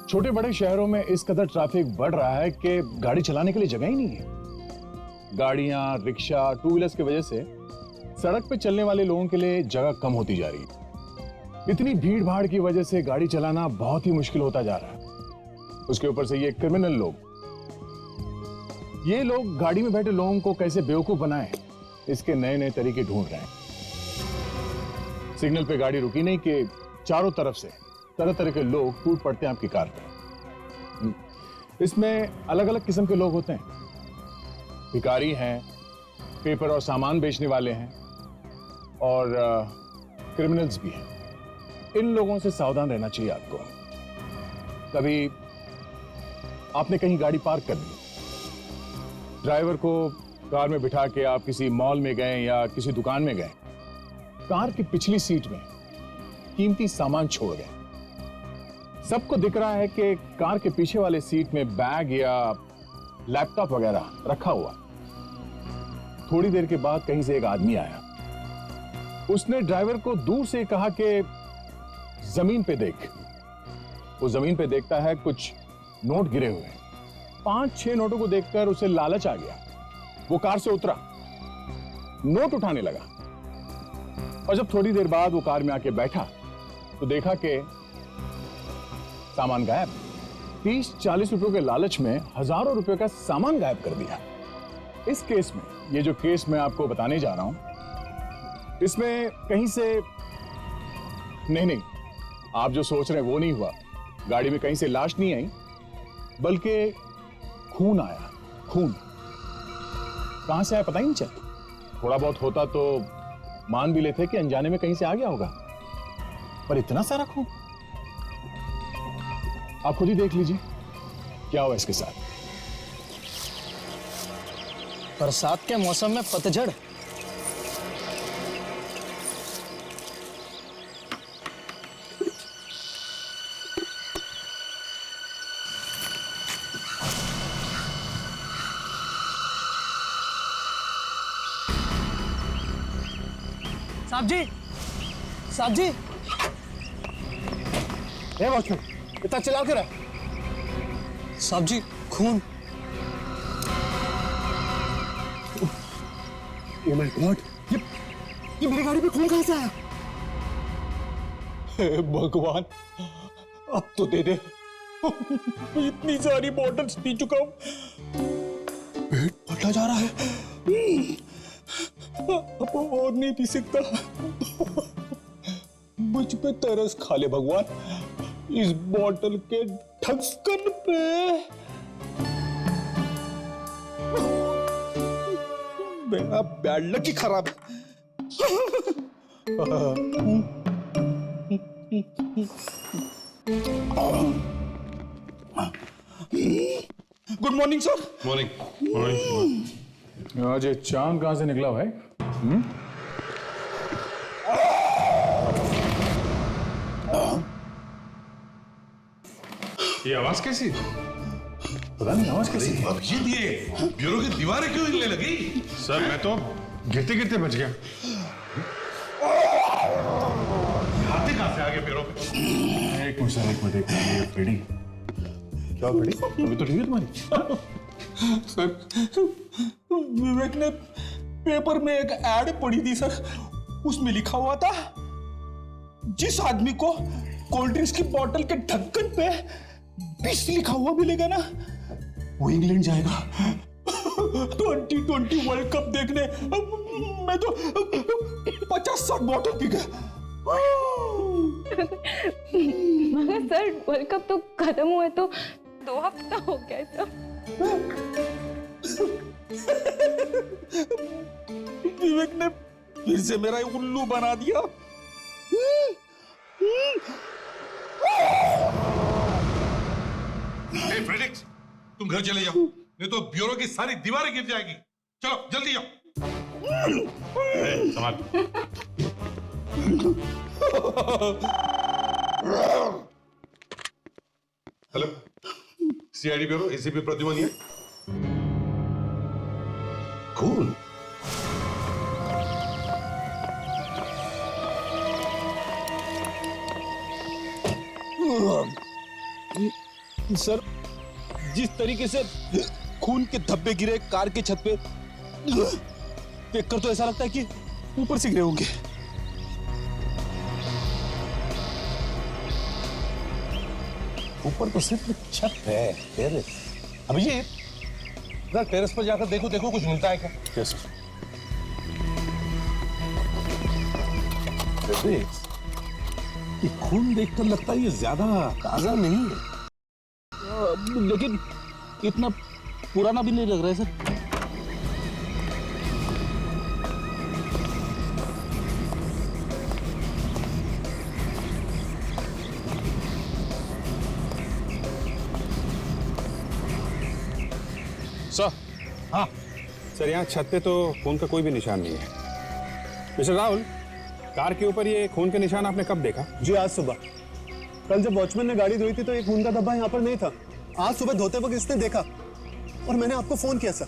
छोटे बड़े शहरों में इस कदर ट्रैफिक बढ़ रहा है कि गाड़ी चलाने के लिए जगह ही नहीं है। गाड़ियां, रिक्शा, टू व्हीलर्स की वजह से सड़क पे चलने वाले लोगों के लिए जगह कम होती जा रही है। इतनी भीड़ भाड़ की वजह से गाड़ी चलाना बहुत ही मुश्किल होता जा रहा है। उसके ऊपर से ये क्रिमिनल लोग, ये लोग गाड़ी में बैठे लोगों को कैसे बेवकूफ बनाएं, इसके नए नए तरीके ढूंढ रहे हैं। सिग्नल पे गाड़ी रुकी नहीं कि चारों तरफ से तरह तरह के लोग टूट पड़ते हैं आपकी कार पे। इसमें अलग अलग किस्म के लोग होते हैं। भिखारी हैं, पेपर और सामान बेचने वाले हैं, और क्रिमिनल्स भी हैं। इन लोगों से सावधान रहना चाहिए आपको। कभी आपने कहीं गाड़ी पार्क कर दी, ड्राइवर को कार में बिठा के आप किसी मॉल में गए या किसी दुकान में गए, कार की पिछली सीट में कीमती सामान छोड़ गए। सबको दिख रहा है कि कार के पीछे वाले सीट में बैग या लैपटॉप वगैरह रखा हुआ। थोड़ी देर के बाद कहीं से एक आदमी आया। उसने ड्राइवर को दूर से कहा कि जमीन पे देख। वो जमीन पे देखता है, कुछ नोट गिरे हुए हैं। 5-6 नोटों को देखकर उसे लालच आ गया। वो कार से उतरा, नोट उठाने लगा, और जब थोड़ी देर बाद वो कार में आके बैठा तो देखा कि सामान गायब। 30-40 रुपयों के लालच में हजारों रुपयों का सामान गायब कर दिया। इस केस में, ये जो केस मैं आपको बताने जा रहा हूं, इसमें कहीं से नहीं, आप जो सोच रहे हैं वो नहीं हुआ। गाड़ी में कहीं से लाश नहीं आई, बल्कि खून आया। खून कहां से आया पता ही नहीं चला। थोड़ा बहुत होता तो मान भी लेते कि अनजाने में कहीं से आ गया होगा, पर इतना सारा खून। आप खुद ही देख लीजिए क्या हुआ इसके साथ। बरसात के मौसम में पतझड़। साहब जी, साहब जी, ए वॉचमैन, इतना चिल्ला के रहा। साहब जी, खून। ओह माय गॉड, ये मेरी गाड़ी पे खून कहां से आया? हे भगवान, अब तो दे दे। इतनी सारी बॉटल्स पी चुका हूं, पेट फटा जा रहा है। अब और नहीं पी सकता। मुझ पे तरस खा ले भगवान, इस बॉटल के ढक्कन पे। मेरा बैड लक ही खराब है। Good morning sir. Morning. Morning. आज ये चांद कहां से निकला भाई? ये आवाज कैसी? पता नहीं आवाज कैसी। अब ये ब्यूरो की दीवारें क्यों हिलने लगी? सर मैं तो गिरते गिरते बच गया। हाथी कहां से आ गए ब्यूरो पे? एक मिनट सर, एक मिनट। पेड़ी क्या पेड़ी? अभी तो ठीक है तुम्हारी। सर, विवेक ने पेपर में एक एड पढ़ी थी सर, उसमें लिखा हुआ था जिस आदमी को कोल्ड ड्रिंक्स की बोतल के ढक्कन पे 20 लिखा हुआ मिलेगा ना, वो इंग्लैंड जाएगा 2020 वर्ल्ड कप देखने। मैं तो 50-60 बोतल पी गया। मगर सर, वर्ल्ड कप तो खत्म हुए तो 2 हफ्ता हो गया सर। विवेक ने फिर से मेरा उल्लू बना दिया। फ्रेडिक्स, तुम घर चले जाओ, नहीं तो ब्यूरो की सारी दीवारें गिर जाएगी। चलो जल्दी जाओ। संभाल। Hello, CID bureau, ACP Pradyuman है। खून? सर, जिस तरीके से खून के धब्बे गिरे कार के छत पे, देखकर तो ऐसा लगता है कि ऊपर से गिरे होंगे। ऊपर तो सिर्फ छत है, टेरेस। अभिजीत, जरा टेरेस पर जाकर देखो देखो कुछ मिलता है क्या? Yes sir. ये खून देखकर लगता है ये ज्यादा ताजा नहीं है, लेकिन इतना पुराना भी नहीं लग रहा है सर। सर, हाँ सर, यहाँ छत पे तो खून का कोई भी निशान नहीं है। मिस्टर राहुल, कार के ऊपर ये खून के निशान आपने कब देखा? जी आज सुबह। कल जब वॉचमैन ने गाड़ी धोई थी तो ये खून का धब्बा यहाँ पर नहीं था। आज सुबह धोते वक्त इसने देखा और मैंने आपको फोन किया सर।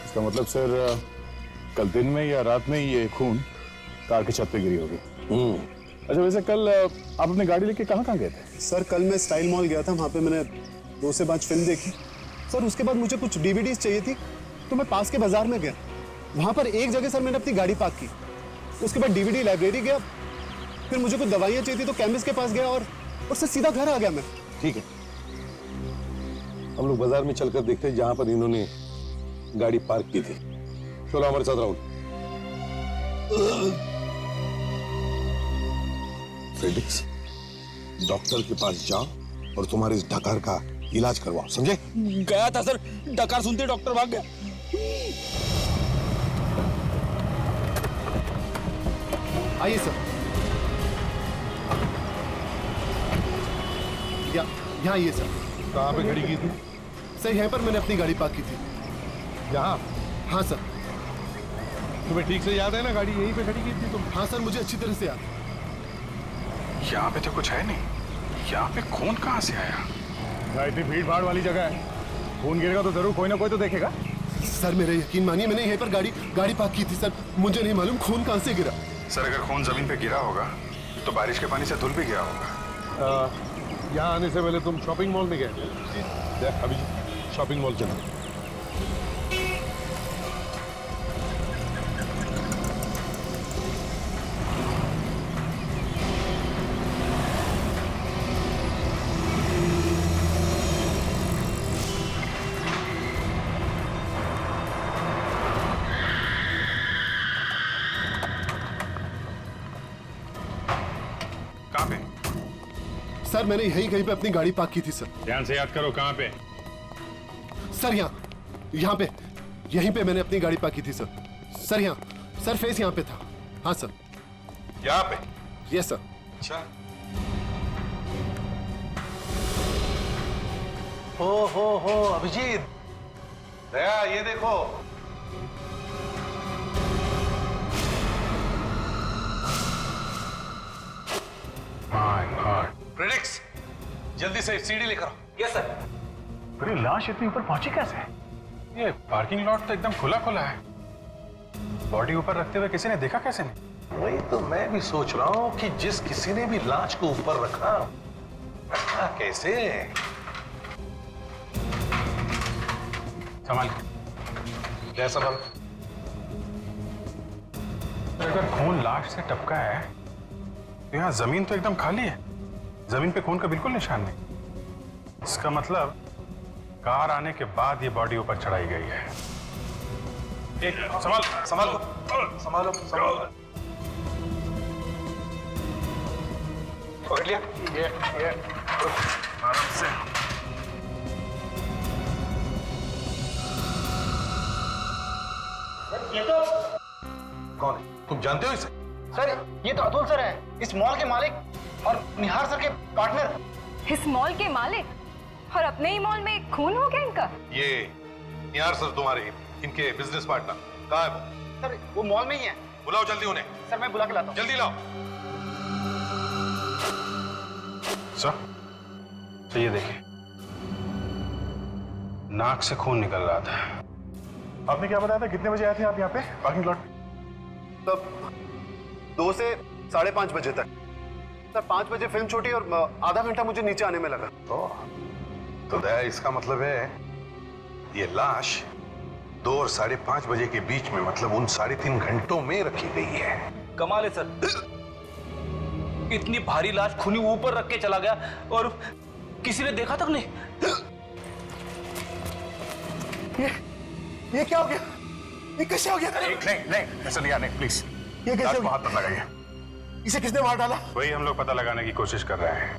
इसका मतलब सर कल दिन में या रात में ये खून कार की छत पे गिरी होगी। अच्छा, वैसे कल आप अपनी गाड़ी लेके कहाँ गए थे? सर कल मैं स्टाइल मॉल गया था, वहाँ पे मैंने 2 से 5 फिल्म देखी सर। उसके बाद मुझे कुछ डीवीडीज चाहिए थी तो मैं पास के बाजार में गया। वहाँ पर एक जगह सर मैंने अपनी गाड़ी पार्क की। उसके बाद डीवीडी लाइब्रेरी गया, फिर मुझे कुछ दवाइयाँ चाहिए थी तो केमिस्ट के पास गया और सर सीधा घर आ गया मैं। ठीक है, हम लोग बाजार में चलकर देखते हैं जहां पर इन्होंने गाड़ी पार्क की थी। चलो हमारे साथ राहुल। फेलिक्स, डॉक्टर के पास जाओ और तुम्हारे इस डकार का इलाज करवाओ, समझे? गया था सर, डकार सुनते डॉक्टर भाग गया। आइए सर, यहाँ आइए सर। कहाँ पे खड़ी की थी? सर यहाँ पर मैंने अपनी गाड़ी पार्क की थी। यहाँ? हाँ सर। तुम्हें ठीक से याद है ना, गाड़ी यहीं पे खड़ी की थी तुम? हाँ सर, मुझे अच्छी तरह से याद। यहाँ पे तो कुछ है नहीं, यहाँ पे खून कहाँ से आया? इतनी भीड़ भाड़ वाली जगह है, खून गिरेगा तो जरूर कोई ना कोई तो देखेगा। सर मेरा यकीन मानिए, मैंने यहीं पर गाड़ी पार्क की थी सर। मुझे नहीं मालूम खून कहाँ से गिरा। सर, अगर खून जमीन पे गिरा होगा तो बारिश के पानी से धुल भी गया होगा। यहाँ आने से पहले तुम शॉपिंग मॉल में गए? अभिजीत, शॉपिंग मॉल चलो। कहाँ पे? सर मैंने यहीं कहीं पे अपनी गाड़ी पार्क की थी सर। ध्यान से याद करो, कहाँ पे? सर यहाँ पे, यहीं पे मैंने अपनी गाड़ी पार्क की थी सर। सर यहाँ, सर फेस यहाँ पे था। हाँ सर। यहाँ पे? Yes sir. अच्छा। हो अभिजीत, दया ये देखो। प्रेडिक्स, जल्दी से सीढ़ी लेकर आओ। Yes sir. पर ये लाश इतनी ऊपर पहुंची कैसे? ये पार्किंग लॉट तो एकदम खुला है। बॉडी ऊपर रखते हुए किसी ने देखा कैसे नहीं? वही तो मैं भी सोच रहा हूँ कि जिस किसी ने भी लाश को ऊपर रखा कैसे? संभाल। क्या संभाल? अगर खून लाश से टपका है तो यहाँ जमीन तो एकदम खाली है। जमीन पे खून का बिल्कुल निशान नहीं। इसका मतलब कार आने के बाद ये बॉडी ऊपर चढ़ाई गई है। संभालो। पकड़ लिया? ये आराम से। कौन है? तुम जानते हो इसे? सर ये तो अतुल सर है, इस मॉल के मालिक और निहार सर के पार्टनर। इस मॉल के मालिक और अपने ही मॉल में खून हो गया इनका? ये निहार सर तुम्हारे इनके बिजनेस पार्टनर। कहाँ है वो? सर वो मॉल में ही है। बुलाओ जल्दी उन्हें। सर मैं बुला के लाता हूँ। जल्दी लाओ। सर, तो ये देखिए, नाक से खून निकल रहा था। आपने क्या बताया था, कितने बजे आए थे आप यहाँ पे पार्किंग लॉट? तब 2 से 5:30 बजे तक। सर 5 बजे फिल्म छूटी और आधा घंटा मुझे नीचे आने में लगा। तो दया, इसका मतलब है ये लाश 2 और 5:30 बजे के बीच में, मतलब उन 3.5 घंटों में रखी गई है। कमाल है सर, इतनी भारी लाश खूनी ऊपर रख के चला गया और किसी ने देखा तक नहीं। ये क्या हो गया? ये कैसे हो गया? नहीं ऐसा नहीं, प्लीज। ये कैसे हो गया? हाथ मत लगाइए। इसे किसने मार डाला? वही हम लोग पता लगाने की कोशिश कर रहे हैं।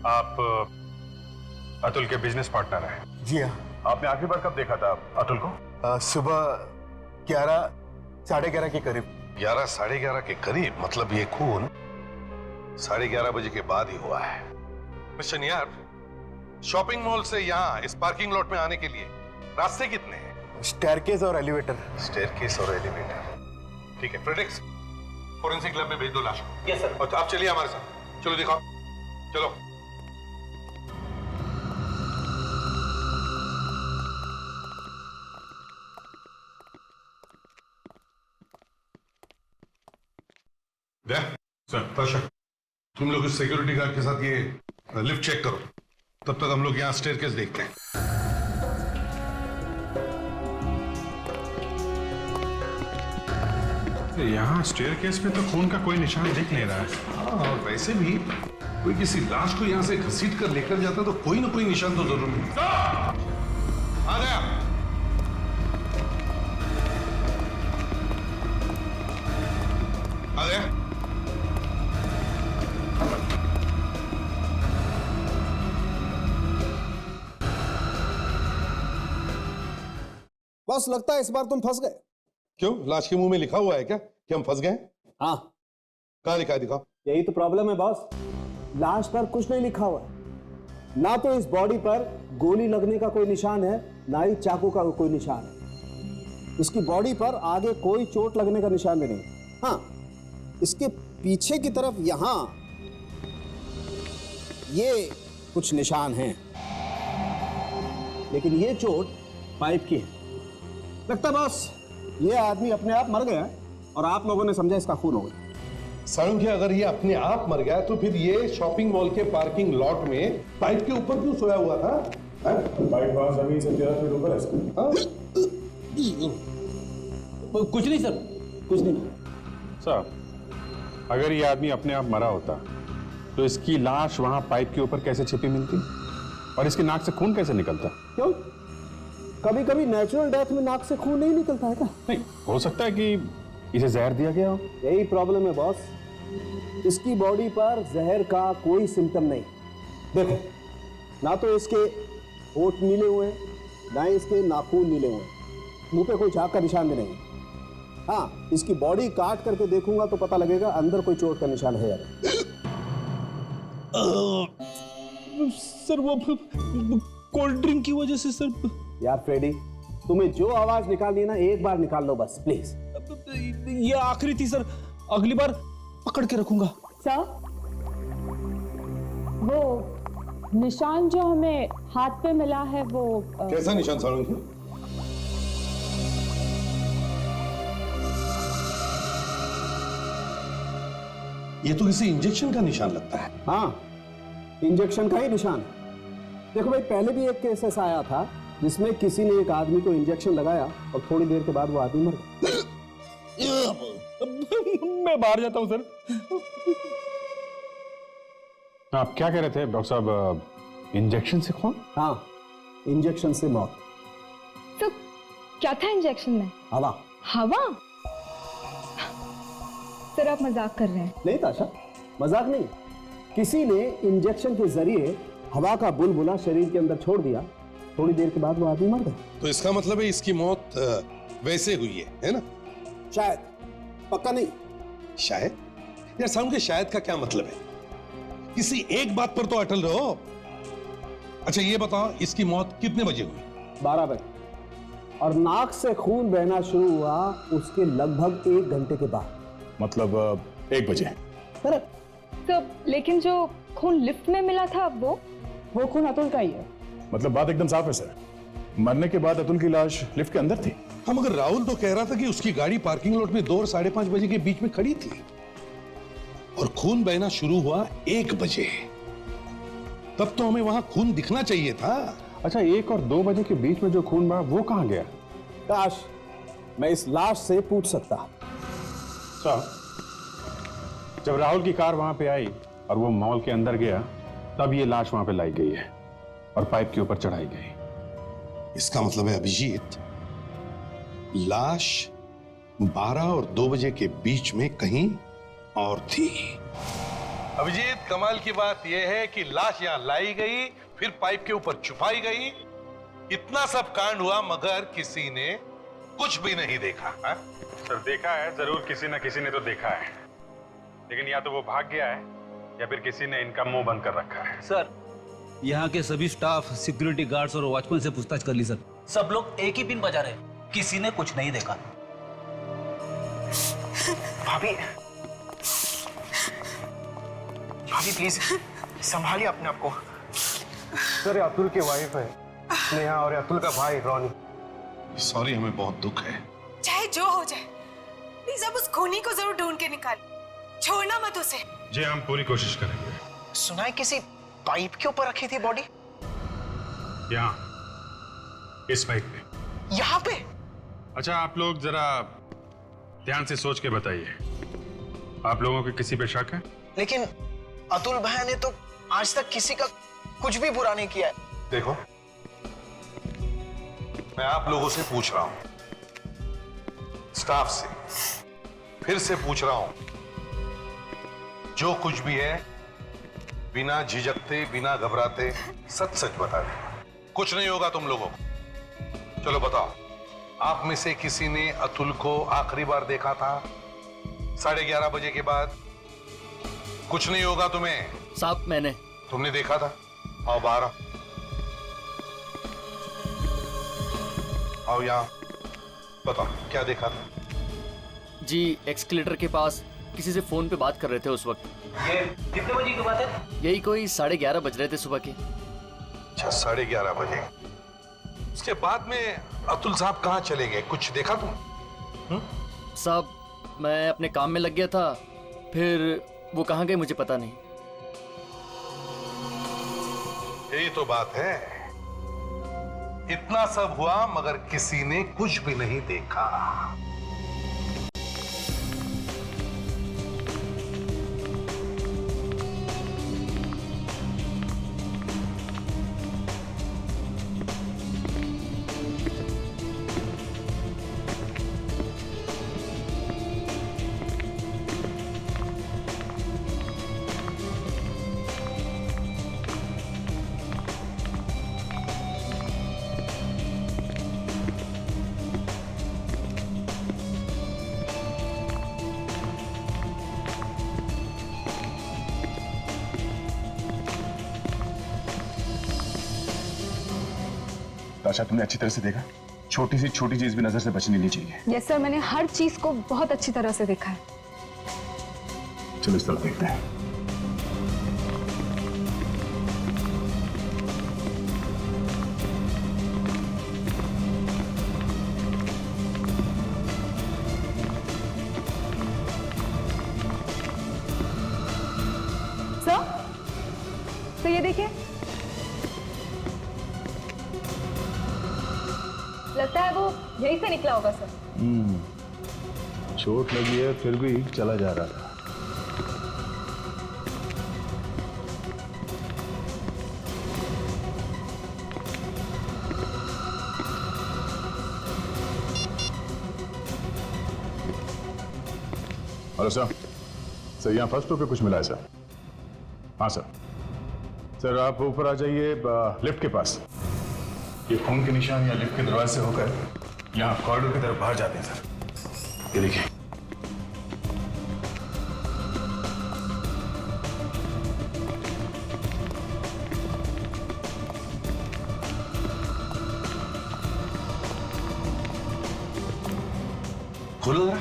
आप अतुल के बिजनेस पार्टनर हैं। जी हाँ। आपने आखिरी बार कब देखा था अतुल को? सुबह 11, 11:30 के करीब। 11, 11:30 के करीब, मतलब ये खून 11:30 बजे के बाद ही हुआ है। मिस्टर निहार, शॉपिंग मॉल से यहाँ इस पार्किंग लॉट में आने के लिए रास्ते कितने हैं? स्टेयरकेस और एलिवेटर। स्टेयरकेस और एलिवेटर। ठीक है, प्रेडिक्स फोरेंसिक लैब में भेज दो लाश को। Yes sir. और आप चलिए हमारे साथ, चलो दिखाओ, चलो। सर, तुम लोग इस सिक्योरिटी गार्ड के साथ ये लिफ्ट चेक करो, तब तक हम लोग यहाँ स्टेयरकेस देखते हैं। यहाँ स्टेयरकेस पे तो खून का कोई निशान दिख नहीं रहा है। हाँ, और वैसे भी कोई किसी लाश को यहाँ से घसीट कर लेकर जाता तो कोई ना कोई निशान तो जरूर मिलता। आ गया। आ गया। बस लगता है इस बार तुम फंस गए। क्यों, लाश के मुंह में लिखा हुआ है क्या कि हम फंस गए? हाँ, कहाँ लिखा है, दिखाओ। यही तो प्रॉब्लम है बॉस, लाश पर कुछ नहीं लिखा हुआ है। ना तो इस बॉडी पर गोली लगने का कोई निशान है, ना ही चाकू का कोई निशान है। इसकी बॉडी पर आगे कोई चोट लगने का निशान भी नहीं। हाँ, इसके पीछे की तरफ यहां ये कुछ निशान हैं, लेकिन ये चोट पाइप की है। लगता है बॉस ये आदमी अपने आप मर गया और आप लोगों ने समझा इसका खून हो गया। सारुंख्या, अगर ये अपने आप मर गया तो फिर ये शॉपिंग मॉल के पार्किंग लॉट में पाइप के ऊपर क्यों सोया हुआ था? पाइप वहां जमीन से 13 फीट ऊपर है। कुछ नहीं सर, कुछ नहीं। सर, अगर ये आदमी अपने आप मरा होता तो इसकी लाश वहां पाइप के ऊपर कैसे छिपी मिलती और इसकी नाक से खून कैसे निकलता? क्यों, कभी कभी नेचुरल डेथ में नाक से खून नहीं निकलता है क्या? नहीं, हो सकता है कि इसे जहर दिया गया हो। यही प्रॉब्लम है बॉस, इसकी बॉडी पर जहर का कोई सिम्टम नहीं। देखो, ना तो इसके होठ नीले हुए हैं, ना ही इसके नाखून नीले हुए हैं, मुंह पे कोई झाग का निशान भी नहीं। हाँ, इसकी बॉडी काट करके देखूंगा तो पता लगेगा अंदर कोई चोट का निशान है या नहीं। सर वो कोल्ड ड्रिंक की वजह से सर। यार फ्रेडी, तुम्हें जो आवाज निकालनी है ना, एक बार निकाल लो बस प्लीज। ये आखिरी थी सर, अगली बार पकड़ के रखूंगा। सर, वो निशान जो हमें हाथ पे मिला है वो कैसा निशान सारुंख्या? ये तो किसी इंजेक्शन का निशान लगता है। हाँ, इंजेक्शन का ही निशान। देखो भाई, पहले भी एक केस ऐसा आया था जिसमें किसी ने एक आदमी को इंजेक्शन लगाया और थोड़ी देर के बाद वो आदमी मर गया। मैं बाहर जाता हूं सर। आप क्या कह रहे थे डॉक्टर साहब, इंजेक्शन से खून? हाँ, इंजेक्शन से मौत। तो क्या था इंजेक्शन में? हवा। हवा? सर आप मजाक कर रहे हैं। नहीं ताशा, मजाक नहीं। किसी ने इंजेक्शन के जरिए हवा का बुलबुला शरीर के अंदर छोड़ दिया, थोड़ी देर के बाद वो आदमी मर गया। तो इसका मतलब है इसकी मौत वैसे हुई है ना? शायद, पक्का नहीं। शायद? यार सारुंख्या, शायद का क्या मतलब है? किसी एक बात पर तो अटल रहो। अच्छा ये बताओ, इसकी मौत कितने बजे हुई? 12 बजे, और नाक से खून बहना शुरू हुआ उसके लगभग 1 घंटे के बाद, मतलब 1 बजे। करेक्ट। तो लेकिन जो खून लिफ्ट में मिला था वो खून अतुल का ही है। मतलब बात एकदम साफ है सर, मरने के बाद अतुल की लाश लिफ्ट के अंदर थी। हम, मगर राहुल तो कह रहा था कि उसकी गाड़ी पार्किंग लॉट में 2 और 5:30 बजे के बीच में खड़ी थी और खून बहना शुरू हुआ 1 बजे। तब तो हमें वहां खून दिखना चाहिए था। अच्छा, 1 और 2 बजे के बीच में जो खून बहा वो कहां गया? काश मैं इस लाश से पूछ सकता। साहब, जब राहुल की कार वहां पे आई और वो मॉल के अंदर गया, तब ये लाश वहां पे लाई गई है और पाइप के ऊपर चढ़ाई गई। इसका मतलब है अभिजीत, लाश 12 और 2 बजे के बीच में कहीं और थी। अभिजीत, कमाल की बात यह है कि लाश यहां लाई गई, फिर पाइप के ऊपर छुपाई गई। इतना सब कांड हुआ मगर किसी ने कुछ भी नहीं देखा। हा? सर, देखा है जरूर, किसी न किसी ने तो देखा है, लेकिन या तो वो भाग गया है या फिर किसी ने इनका मुंह बंद कर रखा है। सर, यहाँ के सभी स्टाफ, सिक्योरिटी गार्ड्स और वॉचमैन से पूछताछ कर ली सर। सब लोग एक ही पिन बजा रहे, किसी ने कुछ नहीं देखा। भाभी, भाभी प्लीज संभालिए अपने आप को। सर, ये अतुल की वाइफ है नेहा और अतुल का भाई रॉनी। सॉरी, हमें बहुत दुख है। चाहे जो हो जाए, प्लीज अब उस खूनी को जरूर ढूंढ के निकाल, छोड़ना मत उसे। जी, हम पूरी कोशिश करेंगे। सुना है किसी पाइप के ऊपर रखी थी बॉडी? यहाँ इस पाइप पे। यहाँ पे? अच्छा, आप लोग जरा ध्यान से सोच के बताइए, आप लोगों के किसी पे शक है? लेकिन अतुल भैया ने तो आज तक किसी का कुछ भी बुरा नहीं किया है। देखो, मैं आप लोगों से पूछ रहा हूं, स्टाफ से फिर से पूछ रहा हूं, जो कुछ भी है बिना झिझकते, बिना घबराते सच सच बता दे। कुछ नहीं होगा तुम लोगों को। चलो बताओ, आप में से किसी ने अतुल को आखिरी बार देखा था 11:30 बजे के बाद? कुछ नहीं होगा तुम्हें। साहब, मैंने। तुमने देखा था? आओ बाहर आओ। आओ यहाँ, बताओ क्या देखा था? जी, एक्सकलेटर के पास किसी से फोन पे बात कर रहे थे उस वक्त। ये कितने बजे की बात है? यही कोई 11:30 बज रहे थे सुबह के। अच्छा, 11:30 बजे। उसके बाद में अतुल साहब कहाँ चले गए? कुछ देखा तुम? साहब, मैं अपने काम में लग गया था, फिर वो कहाँ गए मुझे पता नहीं। यही तो बात है, इतना सब हुआ मगर किसी ने कुछ भी नहीं देखा। ताशा, तुमने अच्छी तरह से देखा? छोटी सी छोटी चीज भी नजर से बचनी नहीं चाहिए। यस सर, मैंने हर चीज को बहुत अच्छी तरह से देखा है। चलो इस तरफ देखते हैं। सर, तो ये देखिए, लगता है वो यहीं से निकला होगा सर। चोट लगी है फिर भी चला जा रहा था। हेलो सर, सर यहाँ फर्स्ट फ्लोर पे कुछ मिला है सर? हाँ सर। सर आप ऊपर आ जाइए, लिफ्ट के पास। ये खून के निशान या लिफ्ट के दरवाजे से होकर यहाँ कॉरिडोर की तरफ बाहर जाते हैं सर। ये देखिए। खोलो जरा।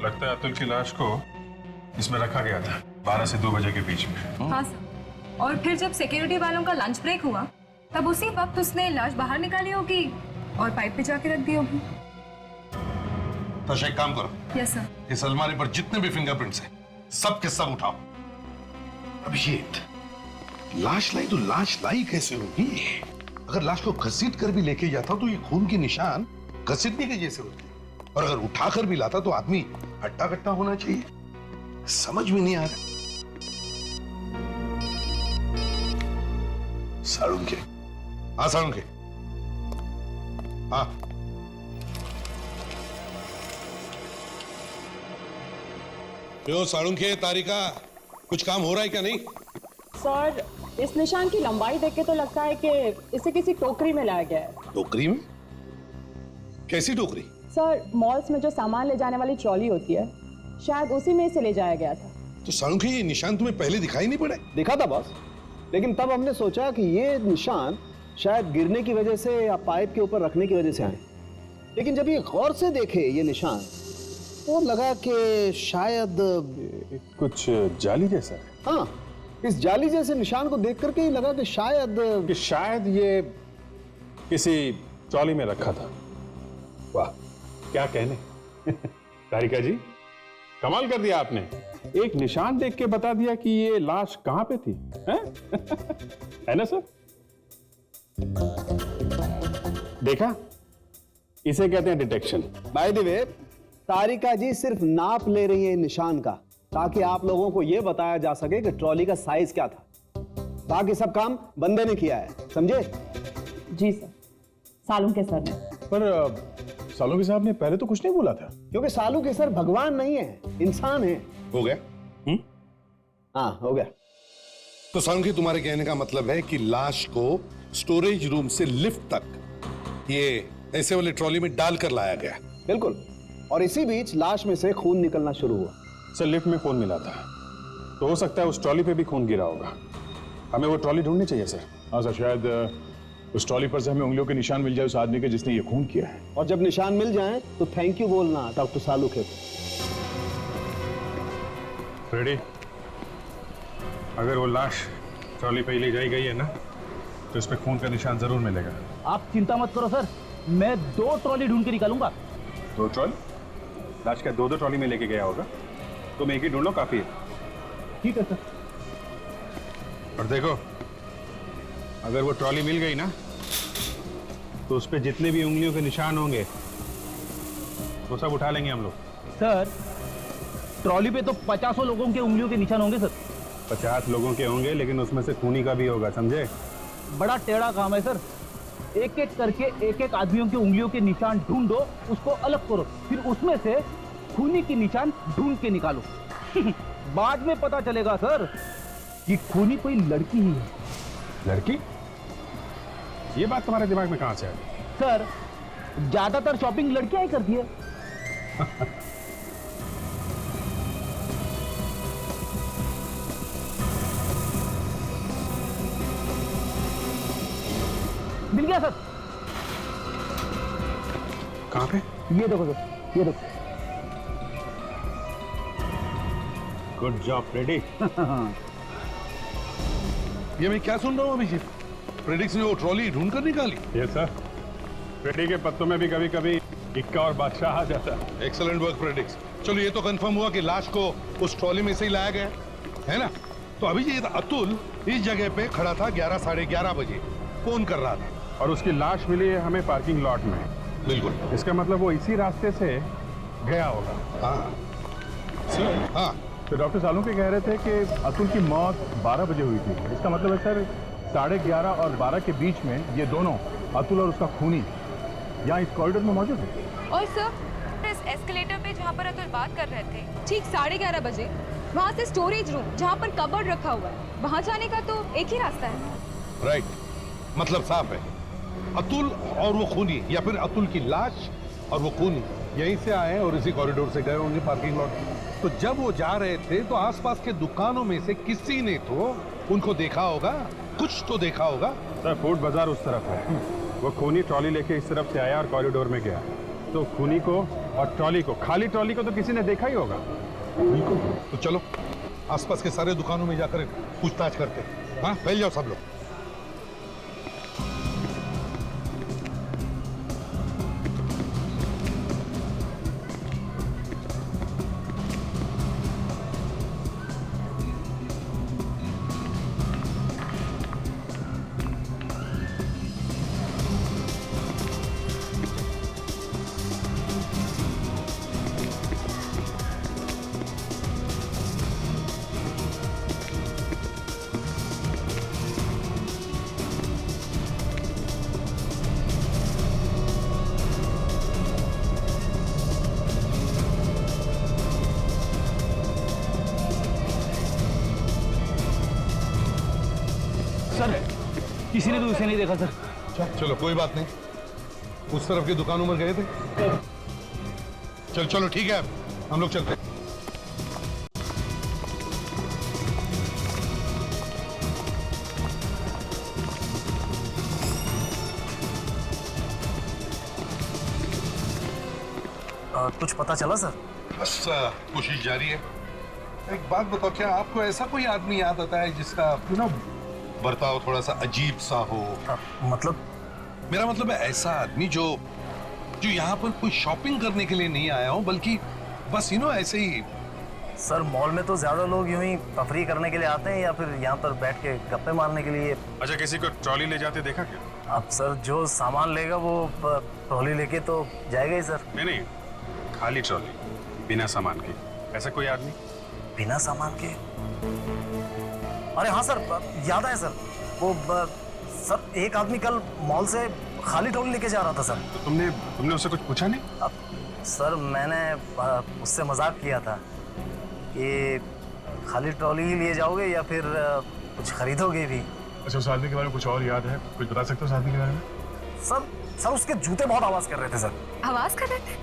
लगता है अतुल की लाश को इसमें रखा गया था। 12 से 2 बजे के बीच में। हाँ सर। और फिर जब सिक्योरिटी वालों का लंच ब्रेक हुआ तब उसी वक्त उसने लाश बाहर निकाली होगी और पाइप पे जाके रख दी होगी। तो एक काम करो, यस सर। इस अलमारी पर जितने भी फिंगरप्रिंट्स हैं सब के सब उठाओ। अभिजीत, लाश लाई तो लाश लाई कैसे होगी? अगर लाश को घसीट कर भी लेके जाता तो ये खून के निशान घसीटने के जैसे होते, और अगर उठाकर भी लाता तो आदमी हट्टा कट्टा होना चाहिए। समझ में नहीं आ रहा। साळुंखे, हाँ साळुंखे, हाँ क्यों साळुंखे, तारिका, कुछ काम हो रहा है क्या? नहीं सर, इस निशान की लंबाई देख के तो लगता है कि इसे किसी टोकरी में लाया गया है। टोकरी में? कैसी टोकरी? सर, मॉल्स में जो सामान ले जाने वाली ट्रॉली होती है, शायद उसी में इसे ले जाया गया था। तो साळुंखे, ये निशान तुम्हें पहले दिखाई नहीं पड़े? दिखा था बॉस, लेकिन तब हमने सोचा कि ये निशान शायद गिरने की वजह से या पाइप के ऊपर रखने की वजह से आए। लेकिन जब ये गौर से देखे ये निशान, तो लगा कि शायद कुछ जाली जैसा है। हाँ, इस जाली जैसे निशान को देख करके ही लगा कि शायद ये किसी ट्रॉली में रखा था। वाह, क्या कहने। तारिका जी, कमाल कर दिया आपने। एक निशान देख के बता दिया कि ये लाश कहां पे थी, है ना सर? देखा, इसे कहते हैं डिटेक्शन। बाय द वे, तारिका जी सिर्फ नाप ले रही है निशान का, ताकि आप लोगों को यह बताया जा सके कि ट्रॉली का साइज क्या था। बाकी सब काम बंदे ने किया है, समझे? जी सर, सालुंखे सर ने। पर सालुंखे साहब ने पहले तो कुछ नहीं बोला था। क्योंकि सालुंखे सर भगवान नहीं है, इंसान है। हो गया? हाँ, हो गया। तो साळुंखे, तुम्हारे कहने का मतलब है कि लाश को स्टोरेज रूम से लिफ्ट तक ये ऐसे वाले ट्रॉली में डालकर लाया गया? बिल्कुल। और इसी बीच लाश में से खून निकलना शुरू हुआ। सर, लिफ्ट में खून मिला था, तो हो सकता है उस ट्रॉली पे भी खून गिरा होगा। हमें वो ट्रॉली ढूंढनी चाहिए सर। हाँ सर, शायद उस ट्रॉली पर से हमें उंगलियों के निशान मिल जाए उस आदमी के जिसने ये खून किया है। और जब निशान मिल जाए तो थैंक यू बोलना डॉक्टर सालुंखे को। फ्रेडी, अगर वो लाश ट्रॉली पे ले जाई गई है ना, तो इस पे खून का निशान जरूर मिलेगा। आप चिंता मत करो सर, मैं 2 ट्रॉली ढूंढ के निकालूंगा। 2 ट्रॉली? लाश का 2 ट्रॉली में लेके गया होगा, तुम एक ही ढूंढो, काफी है। ठीक है सर। और देखो, अगर वो ट्रॉली मिल गई ना, तो उस पे जितने भी उंगलियों के निशान होंगे वो सब उठा लेंगे हम लोग। सर, ट्रॉली पे तो 50 लोगों के उंगलियों के निशान होंगे सर। 50 लोगों के होंगे, लेकिन उसमें से खूनी का भी होगा, समझे? बड़ा टेढ़ा काम है सर। एक एक करके एक आदमियों की उंगलियों के निशान ढूंढो, उसको अलग करो, फिर उसमें से खूनी की निशान ढूंढ के निकालो। बाद में पता चलेगा सर कि खूनी कोई लड़की ही है। लड़की? ये बात तुम्हारे दिमाग में कहां से आई? सर, ज्यादातर शॉपिंग लड़कियां ही करती है। मिल गया सर। कहां पे? ये देखो सर, ये देखो। Good job Freddie. ये मैं क्या सुन रहा हूँ अभिजीत? प्रेडिक्स ने वो ट्रॉली ढूंढ कर निकाली? यस सर, फ्रेडी के पत्तों में भी कभी कभी इक्का और बादशाह आ जाता है। Excellent work predicts. चलो, ये तो कंफर्म हुआ कि लाश को उस ट्रॉली में से ही लाया गया है ना? तो अभिजीत, अतुल इस जगह पे खड़ा था 11 साढ़े 11 बजे, फोन कर रहा था, और उसकी लाश मिली है हमें पार्किंग लॉट में। बिल्कुल। इसका मतलब वो इसी रास्ते से गया होगा। हाँ सर। हाँ, तो डॉक्टर सालुंखे कह रहे थे कि अतुल की मौत 12 बजे हुई थी। इसका मतलब है सर 11:30 और 12 के बीच में ये दोनों, अतुल और उसका खूनी, यहाँ इस कॉरिडोर में मौजूद है। और सर, इस एस्केलेटर पे जहाँ पर अतुल बात कर रहे थे, ठीक 11:30 बजे वहाँ से स्टोरेज रूम जहाँ पर कबर्ड रखा हुआ है, वहाँ जाने का तो एक ही रास्ता है। राइट, मतलब साफ है, अतुल और वो खूनी, या फिर अतुल की लाश और वो खूनी यहीं से आए और इसी कॉरिडोर से गए होंगे पार्किंग लॉट में। तो जब वो जा रहे थे तो आसपास के दुकानों में से किसी ने तो उनको देखा होगा, कुछ तो देखा होगा। सर, फूड बाजार उस तरफ है, वो खूनी ट्रॉली लेके इस तरफ से आया और कॉरिडोर में गया, तो खूनी को और ट्रॉली को, खाली ट्रॉली को तो किसी ने देखा ही होगा। बिल्कुल। तो चलो आसपास के सारे दुकानों में जाकर पूछताछ करते। हाँ, फैल जाओ सब लोग। सर किसी ने भी उसे नहीं देखा सर। चलो कोई बात नहीं, उस तरफ की दुकानों में गए थे। चलो चलो ठीक है, हम लोग चलते हैं। कुछ पता चला सर? बस कोशिश जारी है। एक बात बताओ, क्या आपको ऐसा कोई आदमी याद आता है जिसका बर्ताव थोड़ा सा अजीब सा हो? मतलब? मेरा मतलब है ऐसा आदमी जो यहाँ पर कोई शॉपिंग करने के लिए नहीं आया हो, बल्कि बस ऐसे ही। सर मॉल में तो ज्यादा लोग यूं ही तफरी करने के लिए आते हैं या फिर यहाँ पर बैठ के गप्पे मारने के लिए। अच्छा, किसी को ट्रॉली ले जाते देखा क्या? अब सर जो सामान लेगा वो ट्रॉली लेके तो जाएगा ही सर। नहीं, खाली ट्रॉली बिना सामान के, ऐसा कोई आदमी? बिना सामान के? अरे हाँ सर, याद है सर, वो सर एक आदमी कल मॉल से खाली ट्रॉली लेके जा रहा था सर। तो तुमने उससे कुछ पूछा नहीं? अब सर मैंने उससे मजाक किया था कि खाली ट्रॉली ही लिए जाओगे या फिर कुछ खरीदोगे भी। अच्छा, उस आदमी के बारे में कुछ और याद है? कुछ बता सकते हो उस आदमी के बारे में? सर उसके जूते बहुत आवाज कर रहे थे सर। आवाज कर रहे थे?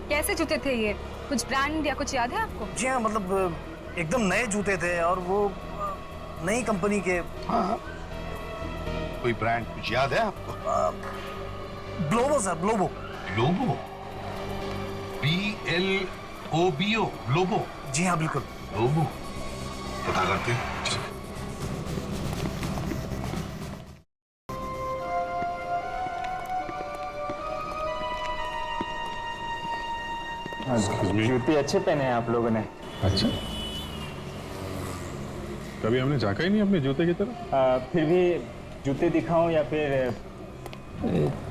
कैसे जूते थे ये? कुछ ब्रांड या कुछ याद है आपको? जी हाँ, मतलब एकदम नए जूते थे और वो नई कंपनी के। हाँ, कोई ब्रांड कुछ याद है आपको? Globo sir, Globo. Globo? BLOBO, Globo? जी हाँ बिल्कुल, ग्लोबो। पता करते हैं। जूते अच्छे पहने हैं आप लोगों ने। अच्छा, कभी हमने झांका ही नहीं अपने जूते की तरफ। फिर भी जूते दिखाऊं या फिर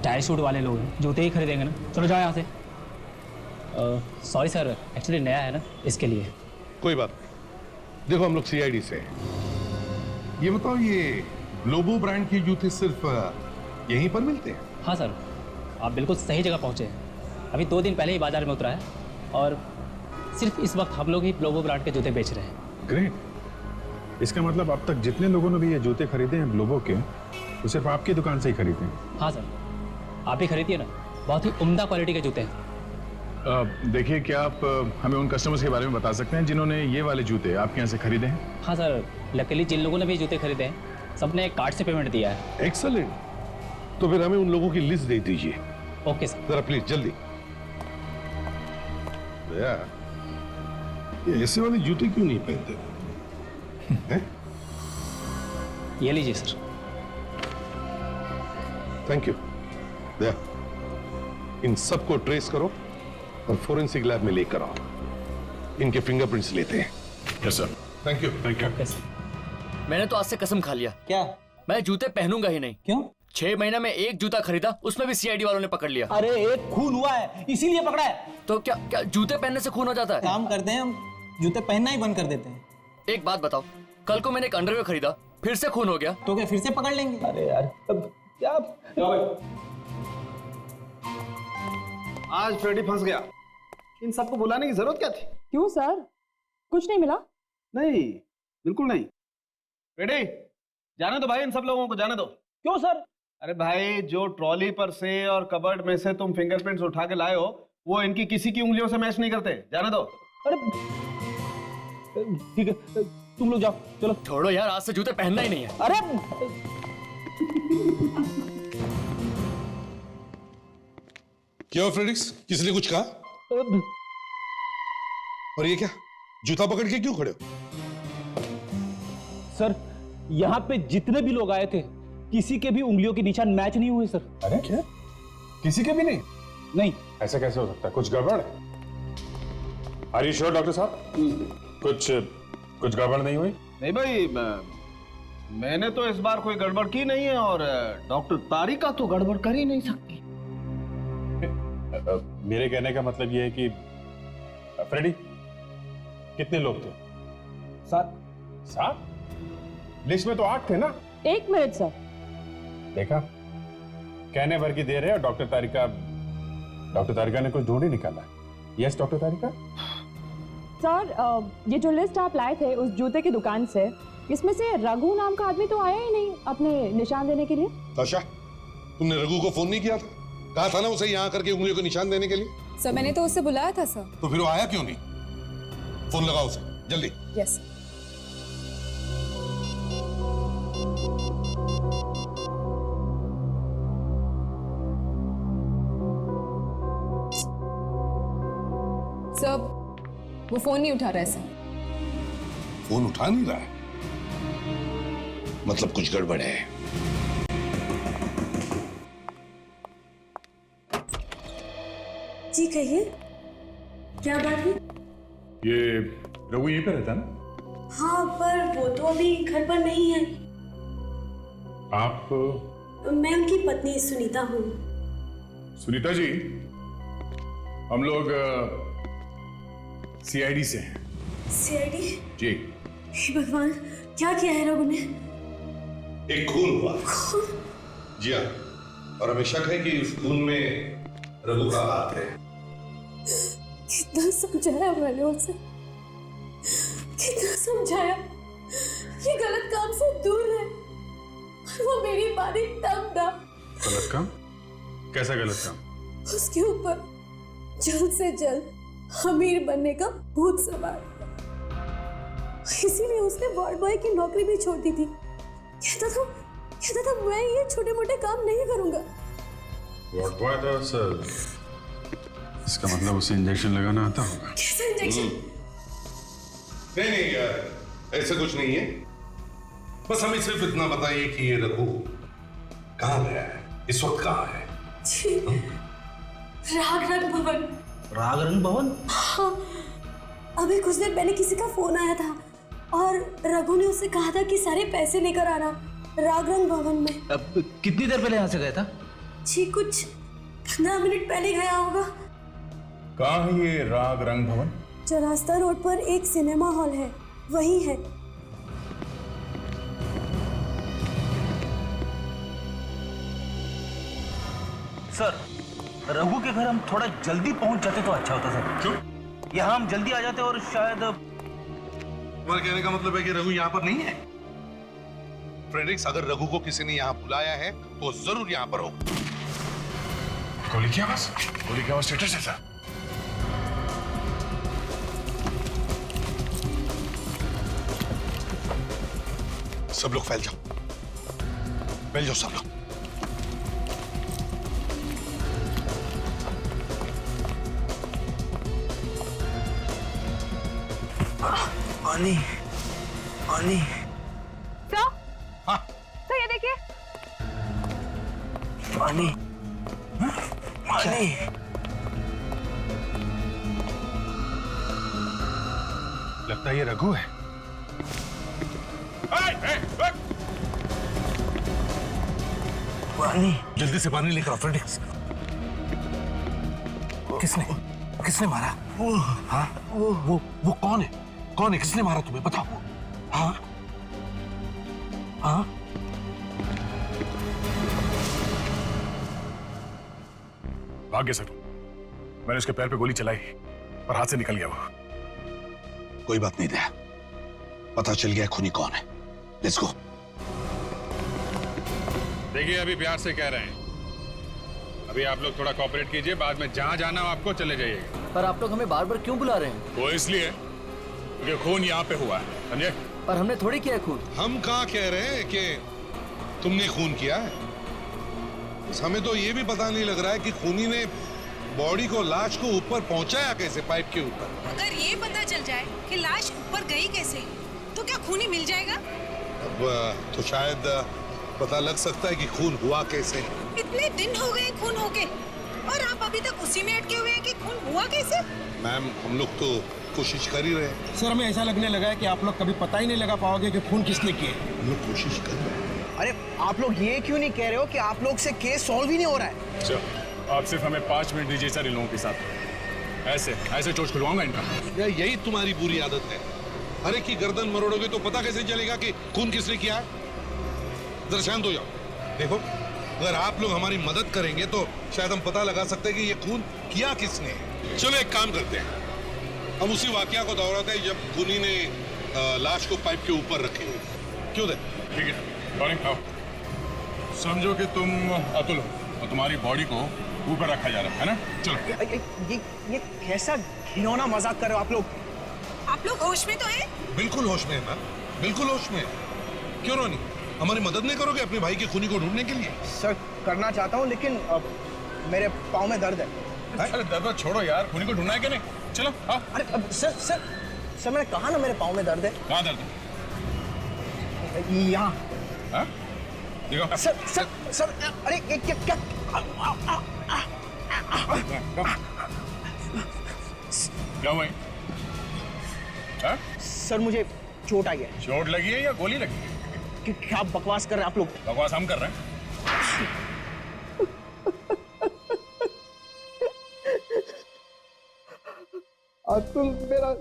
टायर शूट वाले लोग हैं, जूते ही खरीदेंगे ना। चलो जाओ यहाँ से। सॉरी सर, एक्चुअली नया है ना, इसके लिए। कोई बात नहीं, देखो हम लोग CID से हैं। ये बताओ, ये ग्लोबो ब्रांड के जूते सिर्फ यहीं पर मिलते हैं? हाँ सर, आप बिल्कुल सही जगह पहुँचे हैं। अभी 2 दिन पहले ही बाजार में उतरा है और सिर्फ इस वक्त हम लोग ही ग्लोबो ब्रांड के जूते बेच रहे हैं। ग्रेट। इसका मतलब अब तक जितने लोगों ने भी ये जूते खरीदे हैं ग्लोबो के, वो सिर्फ आपकी दुकान से ही खरीदे हैं? हाँ सर, आप ही खरीदिए ना, बहुत ही उम्दा क्वालिटी के जूते हैं। देखिए, क्या आप हमें उन कस्टमर्स के बारे में बता सकते हैं जिन्होंने ये वाले जूते आपके यहाँ से खरीदे हैं? हाँ सर, लकीली जिन लोगों ने भी जूते खरीदे हैं सबने कार्ड से पेमेंट दिया है। एक्सेलेंट, तो फिर हमें उन लोगों की लिस्ट दे दीजिए। Okay sir. जरा प्लीज जल्दी। ये ऐसे वाले जूते क्यों नहीं पहनते? ये लीजिए सर। Thank you. दया, इन सबको ट्रेस करो और फोरेंसिक लैब में लेकर आओ। इनके फिंगरप्रिंट्स लेते हैं। Yes sir. Thank you. Thank you. मैंने तो आज से कसम खा लिया। क्या? मैं जूते पहनूंगा ही नहीं। क्यों? 6 महीना में एक जूता खरीदा, उसमें भी CID वालों ने पकड़ लिया। अरे एक खून हुआ है, इसीलिए पकड़ा है। तो क्या जूते पहनने से खून हो जाता है? काम करते हैं हम, जूते पहनना ही बंद कर देते हैं। एक बात बताओ, कल को मैंने एक अंडरवेयर खरीदा, फिर से खून हो गया तो क्या फिर से पकड़ लेंगे? अरे यार, अब क्या? आज फ्रेडी फंस गया। इन सबको बुलाने की जरूरत क्या थी? क्यों सर, कुछ नहीं मिला? नहीं, बिल्कुल नहीं। फ्रेडी, जाने दो भाई, इन सब लोगों को जाने दो। क्यों सर? अरे भाई, जो ट्रॉली पर से और कबर्ड में से तुम फिंगरप्रिंट्स उठा के लाए हो, वो इनकी किसी की उंगलियों से मैच नहीं करते। जाने दो। अरे ठीक है, तुम लोग जाओ। चलो छोड़ो यार, आज से जूते पहनना ही नहीं है। अरे क्या फ्रेडिक्स, किसी ने कुछ कहा? और ये क्या, जूता पकड़ के क्यों खड़े हो? सर यहाँ पे जितने भी लोग आए थे किसी के भी उंगलियों के निशान मैच नहीं हुए सर। अरे क्या? किसी के भी नहीं? नहीं। ऐसा कैसे हो सकता है? कुछ गड़बड़ है? आर यू श्योर डॉक्टर साहब? कुछ गड़बड़ नहीं हुई? नहीं भाई, मैंने तो इस बार कोई गड़बड़ की नहीं है और डॉक्टर तारिका तो गड़बड़ कर ही नहीं सकती। मेरे कहने का मतलब यह है कि फ्रेडी, कितने लोग थे? 7? लिस्ट में तो 8 थे ना? 1 मिनट सर। देखा, कहने भर की देर है और डॉक्टर तारिका ने कुछ ढूंढ ही निकाला है। यस डॉक्टर तारिका? सर ये जो लिस्ट आप लाए थे उस जूते की दुकान से, इसमें से रघु नाम का आदमी तो आया ही नहीं अपने निशान देने के लिए। ताशा, तुमने रघु को फोन नहीं किया था? कहा था ना उसे यहाँ करके उंगलियों को निशान देने के लिए? सर मैंने तो उससे बुलाया था सर। तो फिर वो आया क्यों नहीं? फोन लगाओ उसे जल्दी। यस। सर वो फोन नहीं उठा रहा है सर। फोन उठा नहीं रहा है? मतलब कुछ गड़बड़ है। जी कहिए, क्या बात है? ये रघु यहीं पे रहता है ना? हाँ, पर वो तो अभी घर पर नहीं है। आप? मैं उनकी पत्नी सुनीता हूँ। सुनीता जी, हम लोग सीआईडी से हैं। सीआईडी? जी। हे भगवान, क्या किया है रघु ने? एक खून हुआ। जी हाँ, और हमें शक है कि उस खून में रघु का हाथ है। कितना समझाया मैंने उसे, कितना समझाया, ये गलत काम से दूर है। वो मेरी बारी तब ना। गलत काम? कैसा गलत काम? उसके ऊपर जल्द से जल्द अमीर बनने का भूत सवार, इसीलिए उसने वार्ड बॉय की नौकरी भी छोड़ दी थी। कहता था मैं ये छोटे मोटे काम नहीं करूंगा। वार्ड बॉय था सर? इसका मतलब उसे इंजेक्शन लगाना आता होगा। कैसा इंजेक्शन? नहीं यार, ऐसा कुछ नहीं है। बस हमें सिर्फ इतना बताइए कि ये रघु कहाँ गया है, इस वक्त कहाँ है? जी, रागरंग भवन। रागरंग भवन? हाँ, अभी कुछ देर पहले किसी का फोन आया था और रघु ने उससे कहा था कि सारे पैसे लेकर आना रागरंग भवन में। अब कितनी देर पहले यहाँ से गया था? जी कुछ 15 मिनट पहले गया होगा। कहाँ है ये राग रंग भवन? चौरास्ता रोड पर एक सिनेमा हॉल है, वही है। सर, रघु के घर हम थोड़ा जल्दी पहुंच जाते तो अच्छा होता सर। क्यों? यहाँ हम जल्दी आ जाते और शायद। तुम्हारे कहने का मतलब है कि रघु यहाँ पर नहीं है? फ्रेडरिक्स, अगर रघु को किसी ने यहाँ बुलाया है तो जरूर यहाँ पर हो। गोली की आवाज? गोली की आवाज स्टेटस है सर। सब लोग फैल जाओ सब लोग। पानी पानी। सर? हाँ सर ये देखिए। पानी पानी। लगता है ये रघु है। पानी, जल्दी से पानी लेकर आओ फ्रेडरिक्स। किसने मारा? हाँ वो कौन है? किसने मारा तुम्हें बताओ। हाँ हाँ भाग गया सर। मैंने उसके पैर पे गोली चलाई और हाथ से निकल गया वो। कोई बात नहीं दया, पता चल गया खूनी कौन है। Let's go. देखिए, अभी प्यार से कह रहे हैं, अभी आप लोग थोड़ा कोऑपरेट कीजिए, बाद में जहां जाना हो आपको चले जाइएगा। पर आप लोग हमें बार बार क्यों बुला रहे हैं? वो इसलिए क्योंकि खून यहाँ पे हुआ है, समझे? पर हमने थोड़ी किया खून। हम कहाँ कह रहे हैं कि तुमने खून किया है। हमें तो ये भी पता नहीं लग रहा है कि खूनी ने बॉडी को, लाश को ऊपर पहुंचाया कैसे पाइप के ऊपर? अगर ये पता चल जाए कि लाश ऊपर गई कैसे, तो क्या खूनी मिल जाएगा? अब तो शायद पता लग सकता है कि खून हुआ कैसे। इतने दिन हो गए खून होके और आप अभी तक उसी में अटके हुए हैं कि खून हुआ कैसे? मैम, हम लोग तो कोशिश कर ही रहे हैं। सर, हमें ऐसा लगने लगा है कि आप लोग कभी पता ही नहीं लगा पाओगे कि खून किसने किए। हम लोग कोशिश कर रहे हैं। अरे आप लोग ये क्यों नहीं कह रहे हो कि आप लोग से केस सॉल्व ही नहीं हो रहा है? अच्छा, आप सिर्फ हमें 5 मिनट दीजिए सर इन लोगों के साथ। ऐसे चोच खुलवाऊंगा इनका। यही तुम्हारी बुरी आदत है। हर एक की गर्दन मरोड़ोगे तो पता कैसे चलेगा कि खून किसने किया है? जरा शांत हो जाओ। देखो, अगर आप लोग हमारी मदद करेंगे तो शायद हम पता लगा सकते हैं कि ये खून किया किसने है। चलो एक काम करते हैं, हम उसी वाकया को दोहराते हैं जब खूनी ने लाश को पाइप के ऊपर रखी हुई। क्यों दे? ठीक है, डॉर्लिंग आओ। समझो कि तुम अतुल हो और तुम्हारी बॉडी को ऊपर रखा जा रहा है ना? चलो। ये कैसा घिनौना मजाक कर रहे हो आप लोग? आप लोग होश में तो हैं? बिल्कुल होश में है मैम, बिल्कुल होश में। क्यों रोनी, हमारी मदद नहीं करोगे अपने भाई के खूनी को ढूंढने के लिए? सर, करना चाहता हूँ लेकिन मेरे पाँव में दर्द है। अरे दर्द छोड़ो यार, खूनी को ढूंढना है कि नहीं? चलो आओ। अरे सर मैंने कहा ना मेरे पाँव में दर्द है। कहाँ दर्द है? यहाँ। देखो। सर, अरे क्या? क्या हुआ? सर, मुझे चोट आई है। चोट लगी है या गोली लगी है? क्या बकवास कर रहे हैं आप लोग? बकवास हम कर रहे हैं। अतुल मेरा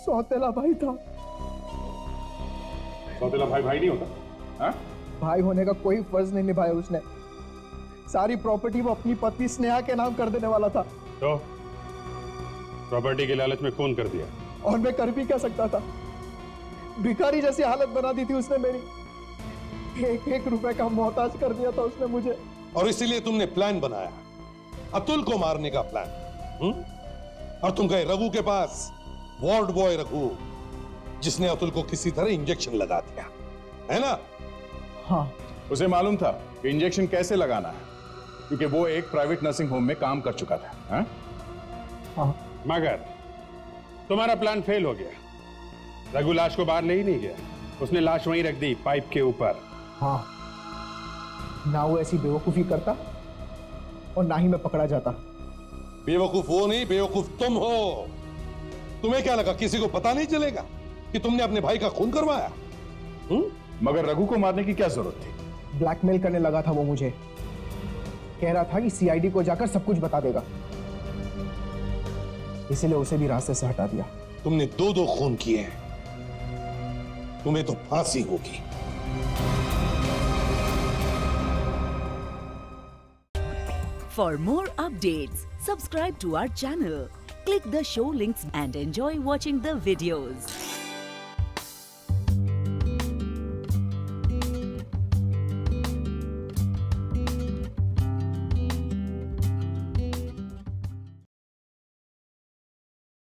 सौतेला भाई था। सौतेला भाई नहीं होता? हाँ? भाई होने का कोई फर्ज नहीं निभाया उसने। सारी प्रॉपर्टी वो अपनी पत्नी स्नेहा के नाम कर देने वाला था। तो प्रॉपर्टी के लालच में खून कर दिया? और मैं कर भी क्या सकता था? भिखारी जैसी हालत बना दी थी उसने मेरी। 1-1 रुपए का मोहताज कर दिया था उसने मुझे। और इसीलिए तुमने प्लान बनाया, अतुल को मारने का प्लान। और तुम गए रघु के पास, वार्ड बॉय रघु, जिसने अतुल को किसी तरह इंजेक्शन लगा दिया, है ना? हाँ। उसे मालूम था कि इंजेक्शन कैसे लगाना है, क्योंकि वो एक प्राइवेट नर्सिंग होम में काम कर चुका था। हाँ। मगर तुम्हारा प्लान फेल हो गया। रघु लाश को बाहर ले ही नहीं गया, उसने लाश वहीं रख दी पाइप के ऊपर। हाँ, ना वो ऐसी बेवकूफी करता और ना ही मैं पकड़ा जाता। बेवकूफ वो नहीं, बेवकूफ तुम हो। तुम्हें क्या लगा किसी को पता नहीं चलेगा कि तुमने अपने भाई का खून करवाया? मगर रघु को मारने की क्या जरूरत थी? ब्लैकमेल करने लगा था वो मुझे। कह रहा था कि सीआईडी को जाकर सब कुछ बता देगा, इसलिए उसे भी रास्ते से हटा दिया। तुमने 2 खून किए हैं, तुम्हें तो फांसी होगी। For more updates, subscribe to our channel, click the show links and enjoy watching the videos.